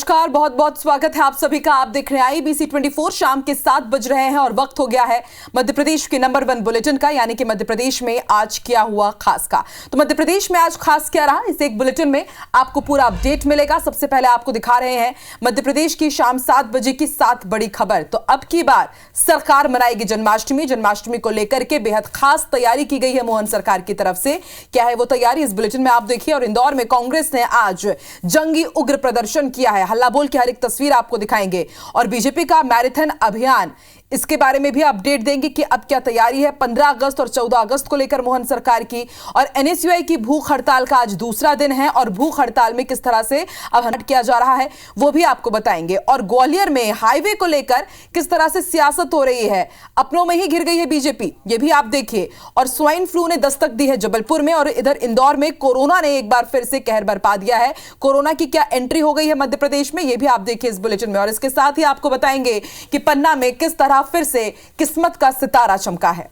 नमस्कार, बहुत बहुत स्वागत है आप सभी का। आप देख रहे हैं IBC 24। शाम के 7 बज रहे हैं और वक्त हो गया है मध्य प्रदेश के नंबर 1 बुलेटिन का, यानी कि मध्य प्रदेश में आज क्या हुआ खास का। तो मध्य प्रदेश में आज खास क्या रहा, इस एक बुलेटिन में आपको पूरा अपडेट मिलेगा। सबसे पहले आपको दिखा रहे हैं मध्य प्रदेश की शाम 7 बजे की 7 बड़ी खबर। तो अब की बार सरकार मनाएगी जन्माष्टमी। जन्माष्टमी को लेकर के बेहद खास तैयारी की गई है मोहन सरकार की तरफ से। क्या है वो तैयारी, इस बुलेटिन में आप देखिए। और इंदौर में कांग्रेस ने आज जंगी उग्र प्रदर्शन किया है। हल्ला बोल की हर एक तस्वीर आपको दिखाएंगे। और बीजेपी का मैराथन अभियान, इसके बारे में भी अपडेट देंगे कि अब क्या तैयारी है 15 अगस्त और 14 अगस्त को लेकर मोहन सरकार की। और NSUI की भूख हड़ताल का आज दूसरा दिन है और भूख हड़ताल में किस तरह से अब हट किया जा रहा है वो भी आपको बताएंगे। और ग्वालियर में हाईवे को लेकर किस तरह से सियासत हो रही है, अपनों में ही घिर गई है बीजेपी, ये भी आप देखिए। और स्वाइन फ्लू ने दस्तक दी है जबलपुर में, और इधर इंदौर में कोरोना ने एक बार फिर से कहर बरपा दिया है। कोरोना की क्या एंट्री हो गई है मध्य प्रदेश में, ये भी आप देखिए इस बुलेटिन में। और इसके साथ ही आपको बताएंगे कि पन्ना में किस तरह फिर से किस्मत का सितारा चमका है।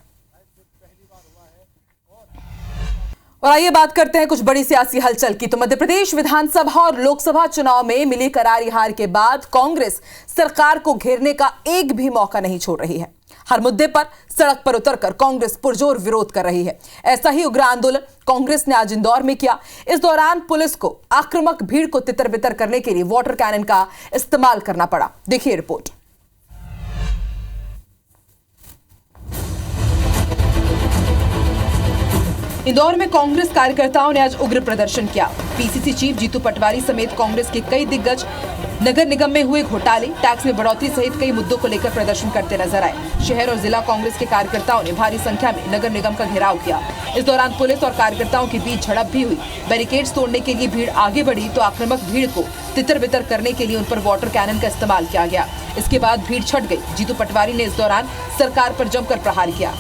और आइए बात करते हैं कुछ बड़ी सियासी हलचल की। तो मध्य प्रदेश विधानसभा और लोकसभा चुनाव में मिली करारी हार के बाद कांग्रेस सरकार को घेरने का एक भी मौका नहीं छोड़ रही है। हर मुद्दे पर सड़क पर उतरकर कांग्रेस पुरजोर विरोध कर रही है। ऐसा ही उग्र आंदोलन कांग्रेस ने आज इंदौर में किया। इस दौरान पुलिस को आक्रामक भीड़ को तितर बितर करने के लिए वाटर कैनन का इस्तेमाल करना पड़ा। देखिए रिपोर्ट। इंदौर में कांग्रेस कार्यकर्ताओं ने आज उग्र प्रदर्शन किया। PCC चीफ जीतू पटवारी समेत कांग्रेस के कई दिग्गज नगर निगम में हुए घोटाले, टैक्स में बढ़ोतरी सहित कई मुद्दों को लेकर प्रदर्शन करते नजर आए। शहर और जिला कांग्रेस के कार्यकर्ताओं ने भारी संख्या में नगर निगम का घेराव किया। इस दौरान पुलिस और कार्यकर्ताओं के बीच झड़प भी हुई। बैरिकेड्स तोड़ने के लिए भीड़ आगे बढ़ी तो आक्रामक भीड़ को तितर बितर करने के लिए उन पर वाटर कैनन का इस्तेमाल किया गया। इसके बाद भीड़ छट गई। जीतू पटवारी ने इस दौरान सरकार पर जमकर प्रहार किया।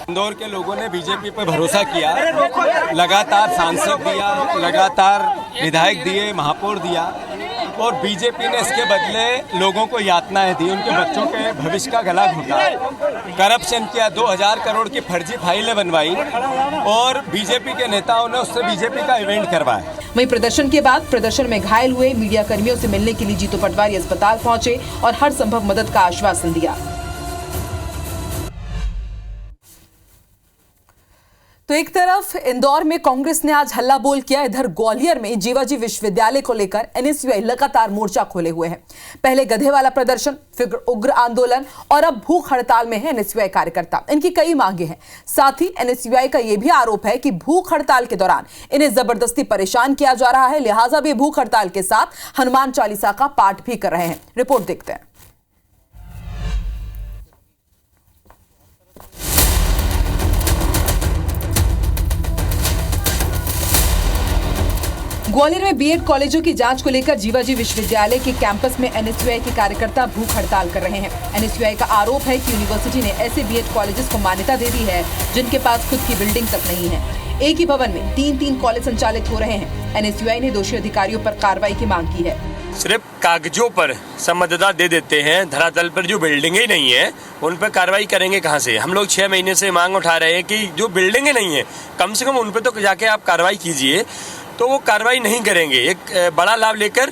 इंदौर के लोगों ने बीजेपी पर भरोसा किया, लगातार सांसद दिया, लगातार विधायक दिए, महापौर दिया, और बीजेपी ने इसके बदले लोगों को यातनाएं दी, उनके बच्चों के भविष्य का गला घोटा, करप्शन किया, 2000 करोड़ की फर्जी फाइलें बनवाई और बीजेपी के नेताओं ने उससे बीजेपी का इवेंट करवाया। वहीं प्रदर्शन के बाद प्रदर्शन में घायल हुए मीडिया कर्मियों से मिलने के लिए जीतू पटवारी अस्पताल पहुंचे और हर संभव मदद का आश्वासन दिया। तो एक तरफ इंदौर में कांग्रेस ने आज हल्ला बोल किया, इधर ग्वालियर में जीवाजी विश्वविद्यालय को लेकर NSUI लगातार मोर्चा खोले हुए है। पहले गधे वाला प्रदर्शन, फिर उग्र आंदोलन और अब भूख हड़ताल में है NSUI कार्यकर्ता। इनकी कई मांगे हैं। साथ ही NSUI का यह भी आरोप है कि भूख हड़ताल के दौरान इन्हें जबरदस्ती परेशान किया जा रहा है, लिहाजा वे भूख हड़ताल के साथ हनुमान चालीसा का पाठ भी कर रहे हैं। रिपोर्ट देखते हैं। ग्वालियर में बीएड कॉलेजों की जांच को लेकर जीवाजी विश्वविद्यालय के कैंपस में NSUI के कार्यकर्ता भूख हड़ताल कर रहे हैं। NSUI का आरोप है कि यूनिवर्सिटी ने ऐसे बीएड कॉलेजेस को मान्यता दे दी है जिनके पास खुद की बिल्डिंग तक नहीं है। एक ही भवन में 3-3 कॉलेज संचालित हो रहे हैं। NSUI ने दोषी अधिकारियों पर कार्रवाई की मांग की है। सिर्फ कागजों पर संबद्धता दे देते हैं, धरातल पर जो बिल्डिंगें नहीं है उन पर कार्रवाई करेंगे कहां से। हम लोग 6 महीने से मांग उठा रहे हैं कि जो बिल्डिंगें नहीं है कम से कम उन पर तो जाके आप कार्रवाई कीजिए, तो वो कार्रवाई नहीं करेंगे। एक बड़ा लाभ लेकर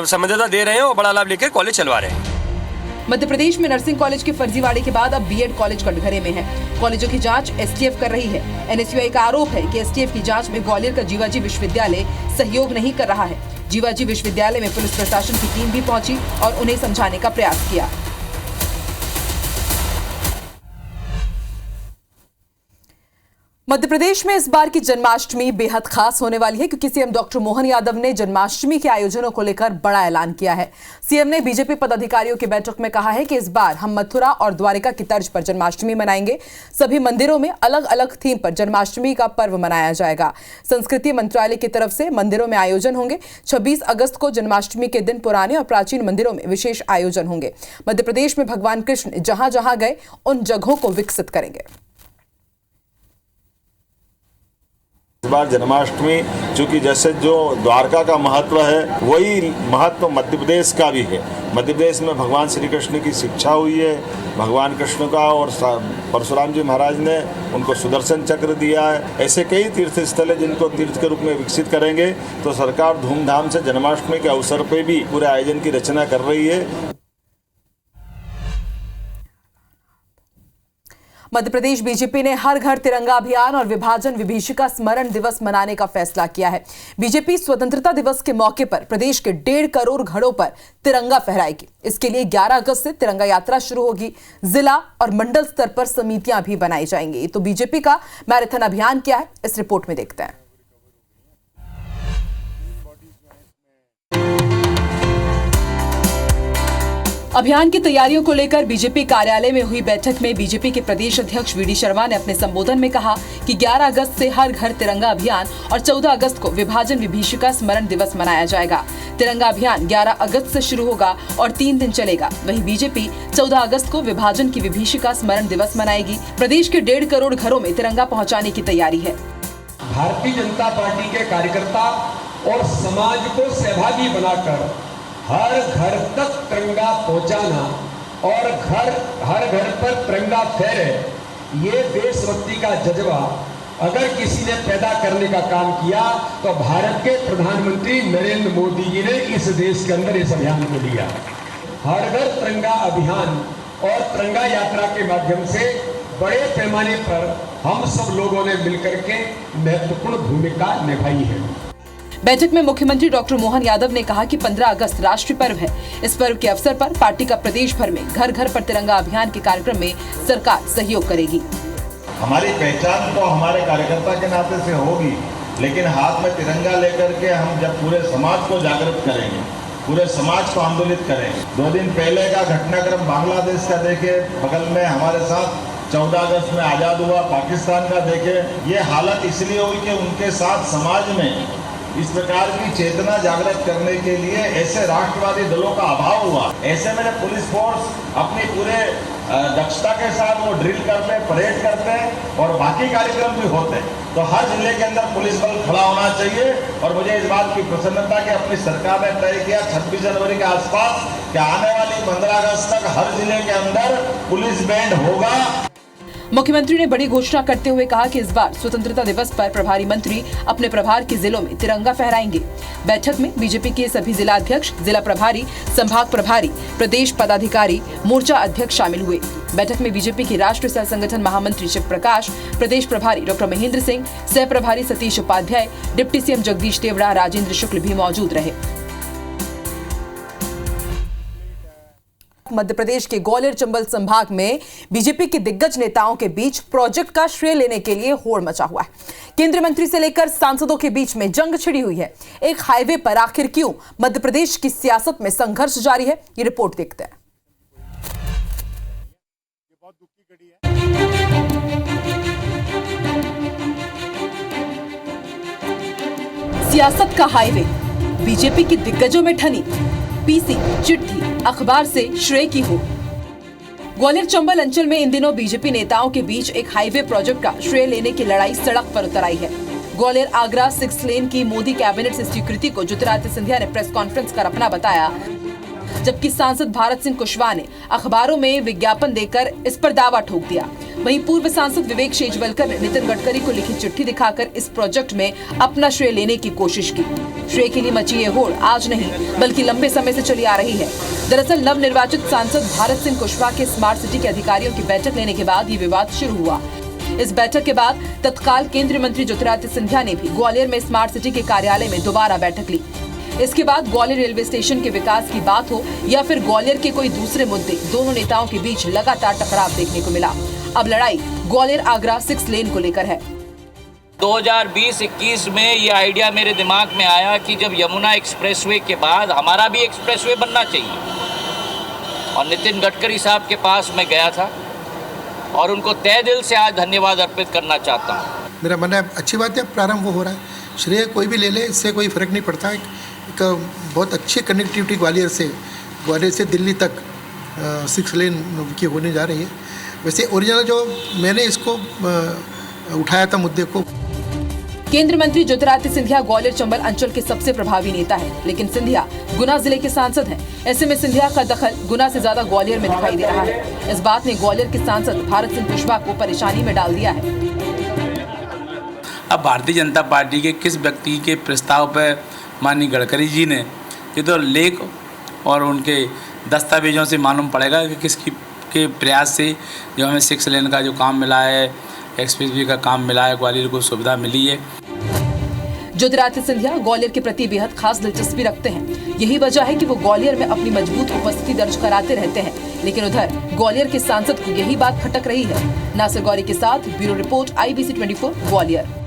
संबद्धता दे रहे हैं और बड़ा लाभ लेकर कॉलेज चलवा रहे हैं। मध्य प्रदेश में नर्सिंग कॉलेज के फर्जीवाड़े के बाद अब बीएड कॉलेज कटघरे में है। कॉलेजों की जांच STF कर रही है। NSUI का आरोप है कि STF की जांच में ग्वालियर का जीवाजी विश्वविद्यालय सहयोग नहीं कर रहा है। जीवाजी विश्वविद्यालय में पुलिस प्रशासन की टीम भी पहुंची और उन्हें समझाने का प्रयास किया। मध्य प्रदेश में इस बार की जन्माष्टमी बेहद खास होने वाली है, क्योंकि सीएम डॉक्टर मोहन यादव ने जन्माष्टमी के आयोजनों को लेकर बड़ा ऐलान किया है। सीएम ने बीजेपी पदाधिकारियों की बैठक में कहा है कि इस बार हम मथुरा और द्वारिका की तर्ज पर जन्माष्टमी मनाएंगे। सभी मंदिरों में अलग अलग थीम पर जन्माष्टमी का पर्व मनाया जाएगा। संस्कृति मंत्रालय की तरफ से मंदिरों में आयोजन होंगे। 26 अगस्त को जन्माष्टमी के दिन पुराने और प्राचीन मंदिरों में विशेष आयोजन होंगे। मध्य प्रदेश में भगवान कृष्ण जहां जहां गए उन जगहों को विकसित करेंगे। इस बार जन्माष्टमी चूंकि जैसे जो द्वारका का महत्व है वही महत्व मध्य प्रदेश का भी है। मध्य प्रदेश में भगवान श्री कृष्ण की शिक्षा हुई है, भगवान कृष्ण का, और परशुराम जी महाराज ने उनको सुदर्शन चक्र दिया है। ऐसे कई तीर्थ स्थल है जिनको तीर्थ के रूप में विकसित करेंगे। तो सरकार धूमधाम से जन्माष्टमी के अवसर पर भी पूरे आयोजन की रचना कर रही है। मध्य प्रदेश बीजेपी ने हर घर तिरंगा अभियान और विभाजन विभीषिका स्मरण दिवस मनाने का फैसला किया है। बीजेपी स्वतंत्रता दिवस के मौके पर प्रदेश के 1.5 करोड़ घरों पर तिरंगा फहराएगी। इसके लिए 11 अगस्त से तिरंगा यात्रा शुरू होगी। जिला और मंडल स्तर पर समितियां भी बनाई जाएंगी। तो बीजेपी का मैराथन अभियान क्या है, इस रिपोर्ट में देखते हैं। अभियान की तैयारियों को लेकर बीजेपी कार्यालय में हुई बैठक में बीजेपी के प्रदेश अध्यक्ष वीडी शर्मा ने अपने संबोधन में कहा कि 11 अगस्त से हर घर तिरंगा अभियान और 14 अगस्त को विभाजन विभीषिका स्मरण दिवस मनाया जाएगा। तिरंगा अभियान 11 अगस्त से शुरू होगा और 3 दिन चलेगा। वहीं बीजेपी 14 अगस्त को विभाजन की विभीषिका स्मरण दिवस मनाएगी। प्रदेश के 1.5 करोड़ घरों में तिरंगा पहुँचाने की तैयारी है। भारतीय जनता पार्टी के कार्यकर्ता और समाज को सहभागी बनाकर हर घर तक तिरंगा पहुंचाना और हर घर पर तिरंगा फहरे, ये देशभक्ति का जज्बा अगर किसी ने पैदा करने का काम किया तो भारत के प्रधानमंत्री नरेंद्र मोदी जी ने इस देश के अंदर इस अभियान को लिया। हर घर तिरंगा अभियान और तिरंगा यात्रा के माध्यम से बड़े पैमाने पर हम सब लोगों ने मिलकर के महत्वपूर्ण भूमिका निभाई है। बैठक में मुख्यमंत्री डॉक्टर मोहन यादव ने कहा कि 15 अगस्त राष्ट्रीय पर्व है। इस पर्व के अवसर पर पार्टी का प्रदेश भर में घर घर पर तिरंगा अभियान के कार्यक्रम में सरकार सहयोग करेगी। हमारी पहचान तो हमारे कार्यकर्ता के नाते से होगी, लेकिन हाथ में तिरंगा लेकर के हम जब पूरे समाज को जागृत करेंगे, पूरे समाज को आंदोलित करेंगे। 2 दिन पहले का घटनाक्रम बांग्लादेश का देखे, बगल में हमारे साथ 14 अगस्त में आज़ाद हुआ पाकिस्तान का देखे। ये हालत इसलिए हुई कि उनके साथ समाज में इस प्रकार की चेतना जागृत करने के लिए ऐसे राष्ट्रवादी दलों का अभाव हुआ। ऐसे में पुलिस फोर्स अपनी पूरे दक्षता के साथ वो ड्रिल करते हैं, परेड करते हैं और बाकी कार्यक्रम भी होते हैं। तो हर जिले के अंदर पुलिस बल खड़ा होना चाहिए। और मुझे इस बात की प्रसन्नता कि अपनी सरकार ने तय किया 26 जनवरी के आसपास कि आने वाली 15 अगस्त तक हर जिले के अंदर पुलिस बैंड होगा। मुख्यमंत्री ने बड़ी घोषणा करते हुए कहा कि इस बार स्वतंत्रता दिवस पर प्रभारी मंत्री अपने प्रभार के जिलों में तिरंगा फहराएंगे। बैठक में बीजेपी के सभी जिला अध्यक्ष, जिला प्रभारी, संभाग प्रभारी, प्रदेश पदाधिकारी, मोर्चा अध्यक्ष शामिल हुए। बैठक में बीजेपी के राष्ट्रीय सह संगठन महामंत्री शिव प्रकाश, प्रदेश प्रभारी डॉक्टर महेंद्र सिंह, सह प्रभारी सतीश उपाध्याय, डिप्टी सीएम जगदीश देवड़ा, राजेंद्र शुक्ल भी मौजूद रहे। मध्य प्रदेश के ग्वालियर चंबल संभाग में बीजेपी के दिग्गज नेताओं के बीच प्रोजेक्ट का श्रेय लेने के लिए होड़ मचा हुआ है। केंद्रीय मंत्री से लेकर सांसदों के बीच में जंग छिड़ी हुई है। एक हाईवे पर आखिर क्यों मध्य प्रदेश की सियासत में संघर्ष जारी है, ये रिपोर्ट देखते हैं। सियासत का हाईवे, बीजेपी की दिग्गजों में ठनी पीसी चिट्ठी अखबार से श्रेय की हो। ग्वालियर चंबल अंचल में इन दिनों बीजेपी नेताओं के बीच एक हाईवे प्रोजेक्ट का श्रेय लेने की लड़ाई सड़क पर उतर आई है। ग्वालियर आगरा 6 लेन की मोदी कैबिनेट से स्वीकृति को ज्योतिरादित्य सिंधिया ने प्रेस कॉन्फ्रेंस कर अपना बताया, जबकि सांसद भारत सिंह कुशवाहा ने अखबारों में विज्ञापन देकर इस पर दावा ठोक दिया। वहीं पूर्व सांसद विवेक शेजवलकर ने नितिन गडकरी को लिखी चिट्ठी दिखाकर इस प्रोजेक्ट में अपना श्रेय लेने की कोशिश की। श्रेय के लिए मची ये होड़ आज नहीं बल्कि लंबे समय से चली आ रही है। दरअसल नवनिर्वाचित सांसद भारत सिंह कुशवाहा के स्मार्ट सिटी के अधिकारियों की बैठक लेने के बाद ये विवाद शुरू हुआ। इस बैठक के बाद तत्काल केंद्रीय मंत्री ज्योतिरादित्य सिंधिया ने भी ग्वालियर में स्मार्ट सिटी के कार्यालय में दोबारा बैठक ली। इसके बाद ग्वालियर रेलवे स्टेशन के विकास की बात हो या फिर ग्वालियर के कोई दूसरे मुद्दे, दोनों नेताओं के बीच लगातार टकराव देखने को मिला। अब लड़ाई ग्वालियर आगरा 6 लेन को लेकर है। 2020-21 में ये आइडिया मेरे दिमाग में आया कि जब यमुना एक्सप्रेसवे के बाद हमारा भी एक्सप्रेसवे बनना चाहिए, और नितिन गडकरी साहब के पास मैं गया था और उनको तहे दिल से आज धन्यवाद अर्पित करना चाहता हूँ। मेरा मन है अच्छी बात है, प्रारंभ हो रहा है। श्रेय कोई भी ले ले, इससे कोई फर्क नहीं पड़ता। एक बहुत अच्छी कनेक्टिविटी ग्वालियर से दिल्ली तक 6 लेन की होने जा रही है। वैसे ओरिजिनल जो मैंने इसको उठाया था मुद्दे को, केंद्रीय मंत्री ज्योतिरादित्य सिंधिया ग्वालियर चंबल अंचल के सबसे प्रभावी नेता है, लेकिन सिंधिया गुना जिले के सांसद हैं। ऐसे में सिंधिया का दखल गुना से ज्यादा ग्वालियर में दिखाई दे रहा है। इस बात ने ग्वालियर के सांसद भारत सिंह कुशवाहा को परेशानी में डाल दिया है। अब भारतीय जनता पार्टी के किस व्यक्ति के प्रस्ताव पर माननीय गडकरी जी ने, ये तो लेख और उनके दस्तावेजों से मालूम पड़ेगा कि किसकी के प्रयास से जो हमें 6 लेन का जो काम मिला है, एक्सप्रेसवे का काम मिला है, ग्वालियर को सुविधा मिली है। ज्योतिरादित्य सिंधिया ग्वालियर के प्रति बेहद खास दिलचस्पी रखते हैं। यही वजह है कि वो ग्वालियर में अपनी मजबूत उपस्थिति दर्ज कराते रहते हैं, लेकिन उधर ग्वालियर के सांसद को यही बात खटक रही है। नासिर गौरी के साथ ब्यूरो रिपोर्ट IBC 24 ग्वालियर।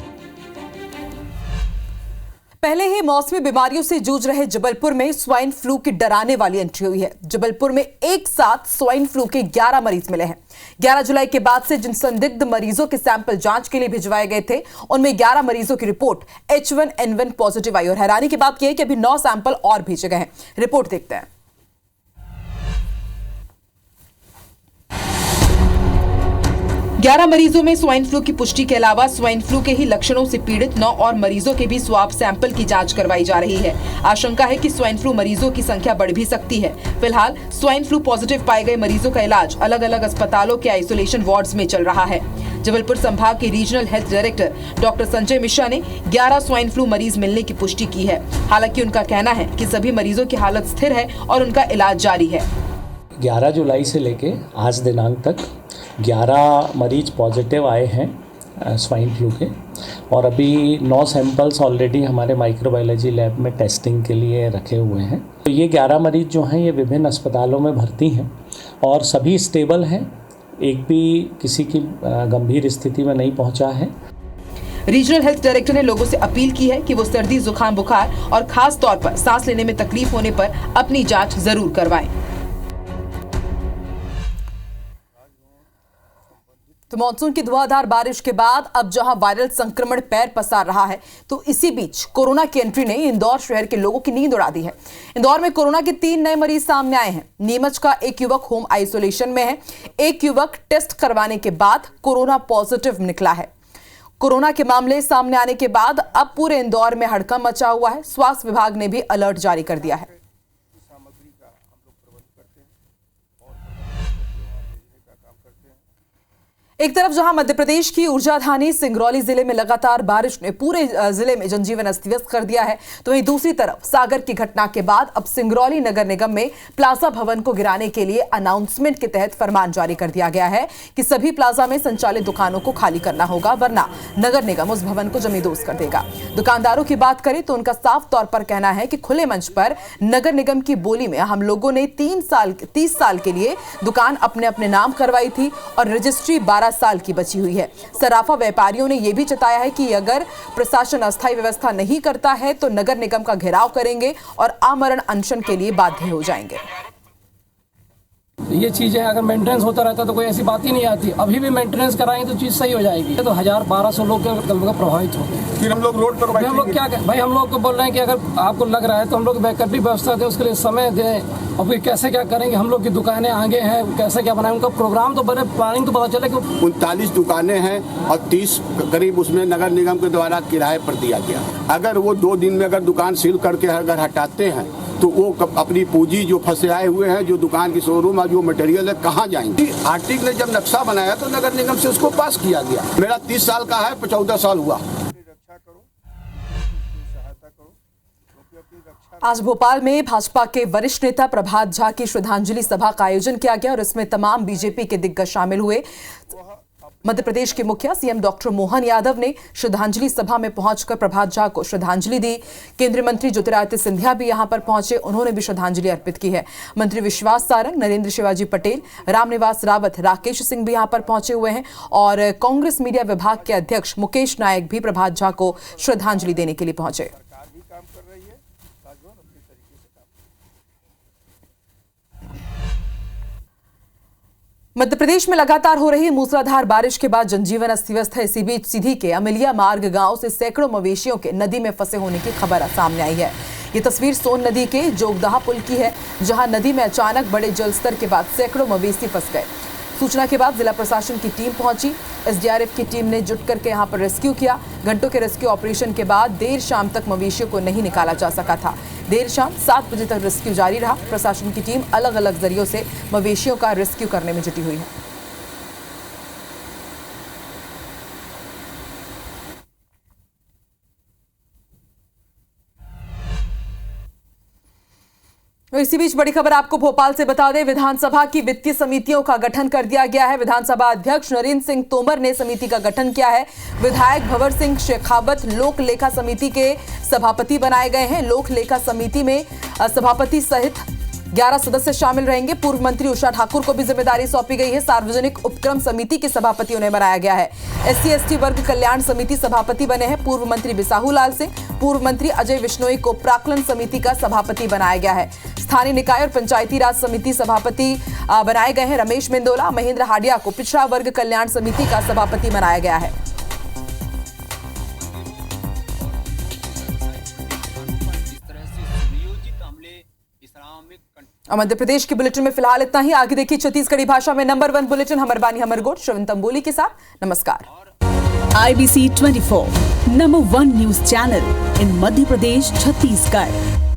पहले ही मौसमी बीमारियों से जूझ रहे जबलपुर में स्वाइन फ्लू की डराने वाली एंट्री हुई है। जबलपुर में एक साथ स्वाइन फ्लू के 11 मरीज मिले हैं। 11 जुलाई के बाद से जिन संदिग्ध मरीजों के सैंपल जांच के लिए भिजवाए गए थे, उनमें 11 मरीजों की रिपोर्ट H1N1 पॉजिटिव आई और हैरानी की बात यह है कि अभी 9 सैंपल और भेजे गए हैं। रिपोर्ट देखते हैं। 11 मरीजों में स्वाइन फ्लू की पुष्टि के अलावा स्वाइन फ्लू के ही लक्षणों से पीड़ित 9 और मरीजों के भी स्वाब सैंपल की जांच करवाई जा रही है। आशंका है कि स्वाइन फ्लू मरीजों की संख्या बढ़ भी सकती है। फिलहाल स्वाइन फ्लू पॉजिटिव पाए गए मरीजों का इलाज अलग अलग अस्पतालों के आइसोलेशन वार्ड्स में चल रहा है। जबलपुर संभाग के regional health director doctor Sanjay Mishra ने 11 स्वाइन फ्लू मरीज मिलने की पुष्टि की है। हालांकि उनका कहना है कि सभी मरीजों की हालत स्थिर है और उनका इलाज जारी है। 11 जुलाई से लेके आज दिनांक तक 11 मरीज पॉजिटिव आए हैं स्वाइन फ्लू के, और अभी 9 सैंपल्स ऑलरेडी हमारे माइक्रोबायोलॉजी लैब में टेस्टिंग के लिए रखे हुए हैं। तो ये 11 मरीज जो हैं ये विभिन्न अस्पतालों में भर्ती हैं और सभी स्टेबल हैं। एक भी किसी की गंभीर स्थिति में नहीं पहुंचा है। रीजनल हेल्थ डायरेक्टर ने लोगों से अपील की है कि वो सर्दी, जुकाम, बुखार और खास तौर पर सांस लेने में तकलीफ होने पर अपनी जांच जरूर करवाएं। तो मानसून की धुआंधार बारिश के बाद अब जहां वायरल संक्रमण पैर पसार रहा है, तो इसी बीच कोरोना की एंट्री ने इंदौर शहर के लोगों की नींद उड़ा दी है। इंदौर में कोरोना के 3 नए मरीज सामने आए हैं। नीमच का एक युवक होम आइसोलेशन में है। एक युवक टेस्ट करवाने के बाद कोरोना पॉजिटिव निकला है। कोरोना के मामले सामने आने के बाद अब पूरे इंदौर में हड़कंप मचा हुआ है। स्वास्थ्य विभाग ने भी अलर्ट जारी कर दिया है। एक तरफ जहां मध्य प्रदेश की ऊर्जाधानी सिंगरौली जिले में लगातार बारिश ने पूरे जिले में जनजीवन अस्त व्यस्त कर दिया है, तो वहीं दूसरी तरफ सागर की घटना के बाद अब सिंगरौली नगर निगम में प्लाजा भवन को गिराने के लिए अनाउंसमेंट के तहत फरमान जारी कर दिया गया है कि सभी प्लाजा में संचालित दुकानों को खाली करना होगा, वरना नगर निगम उस भवन को जमींदोज कर देगा। दुकानदारों की बात करें तो उनका साफ तौर पर कहना है कि खुले मंच पर नगर निगम की बोली में हम लोगों ने 30 साल के लिए दुकान अपने अपने नाम करवाई थी और रजिस्ट्री 12 साल की बची हुई है। सराफा व्यापारियों ने यह भी जताया है कि अगर प्रशासन अस्थायी व्यवस्था नहीं करता है तो नगर निगम का घेराव करेंगे और आमरण अनशन के लिए बाध्य हो जाएंगे। ये चीज़ें अगर मेंटेनेंस होता रहता तो कोई ऐसी बात ही नहीं आती। अभी भी मेंटेनेंस कराएंगे तो चीज़ सही हो जाएगी। तो 1000-1200 लोग प्रभावित हो गए। फिर हम लोग रोड पर हम लोग क्या भाई, हम लोग को बोल रहे हैं कि अगर आपको लग रहा है तो हम लोग वैकल्पिक व्यवस्था दें, उसके लिए समय दें, और फिर कैसे क्या करेंगे। हम लोग की दुकानें आगे हैं, कैसे क्या बनाएं, उनका प्रोग्राम तो बने, प्लानिंग तो पता चले कि 39 दुकानें हैं और 30 करीब उसमें नगर निगम के द्वारा किराए पर दिया गया। अगर वो 2 दिन में अगर दुकान सील करके अगर हटाते हैं तो वो अपनी पूंजी जो फंसे आए हुए हैं, जो दुकान की शोरूम है, जो मटेरियल है, कहाँ जाएंगे। आर्टिक ने जब नक्शा बनाया तो नगर निगम से उसको पास किया गया। मेरा 30 साल का है, 14 साल हुआ। आज भोपाल में भाजपा के वरिष्ठ नेता प्रभात झा की श्रद्धांजलि सभा का आयोजन किया गया और इसमें तमाम बीजेपी के दिग्गज शामिल हुए। मध्य प्रदेश के मुखिया सीएम डॉक्टर मोहन यादव ने श्रद्धांजलि सभा में पहुंचकर प्रभात झा को श्रद्धांजलि दी। केंद्रीय मंत्री ज्योतिरादित्य सिंधिया भी यहां पर पहुंचे, उन्होंने भी श्रद्धांजलि अर्पित की है। मंत्री विश्वास सारंग, नरेंद्र शिवाजी पटेल, रामनिवास रावत, राकेश सिंह भी यहां पर पहुंचे हुए हैं और कांग्रेस मीडिया विभाग के अध्यक्ष मुकेश नायक भी प्रभात झा को श्रद्धांजलि देने के लिए पहुंचे। मध्य प्रदेश में लगातार हो रही मूसलाधार बारिश के बाद जनजीवन अस्त-व्यस्त है। इसी बीच सीधी के अमिलिया मार्ग गांव से सैकड़ों मवेशियों के नदी में फंसे होने की खबर सामने आई है। ये तस्वीर सोन नदी के जोगदाह पुल की है, जहां नदी में अचानक बड़े जलस्तर के बाद सैकड़ों मवेशी फंस गए। सूचना के बाद जिला प्रशासन की टीम पहुंची। एसडीआरएफ की टीम ने जुट करके यहां पर रेस्क्यू किया। घंटों के रेस्क्यू ऑपरेशन के बाद देर शाम तक मवेशियों को नहीं निकाला जा सका था। देर शाम 7 बजे तक रेस्क्यू जारी रहा। प्रशासन की टीम अलग अलग जरियों से मवेशियों का रेस्क्यू करने में जुटी हुई है। इसी बीच बड़ी खबर आपको भोपाल से बता दें, विधानसभा की वित्तीय समितियों का गठन कर दिया गया है। विधानसभा अध्यक्ष नरेंद्र सिंह तोमर ने समिति का गठन किया है। विधायक भंवर सिंह शेखावत लोक लेखा समिति के सभापति बनाए गए हैं। लोक लेखा समिति में सभापति सहित 11 सदस्य शामिल रहेंगे। पूर्व मंत्री उषा ठाकुर को भी जिम्मेदारी सौंपी गई है। सार्वजनिक उपक्रम समिति के सभापति उन्हें बनाया गया है। SC/ST वर्ग कल्याण समिति सभापति बने हैं पूर्व मंत्री बिसाहू लाल सिंह। पूर्व मंत्री अजय विश्नोई को प्राक्कलन समिति का सभापति बनाया गया है। स्थानीय निकाय और पंचायती राज समिति सभापति बनाए गए हैं रमेश मेंदोला। महेंद्र हाडिया को पिछड़ा वर्ग कल्याण समिति का सभापति बनाया गया है। मध्य प्रदेश की बुलेटिन में फिलहाल इतना ही। आगे देखिए छत्तीसगढ़ी भाषा में नंबर 1 बुलेटिन हमर बानी हमर गोट श्रवण तंबोली के साथ। नमस्कार। IBC 24 number 1 news channel in Madhya Pradesh Chhattisgarh.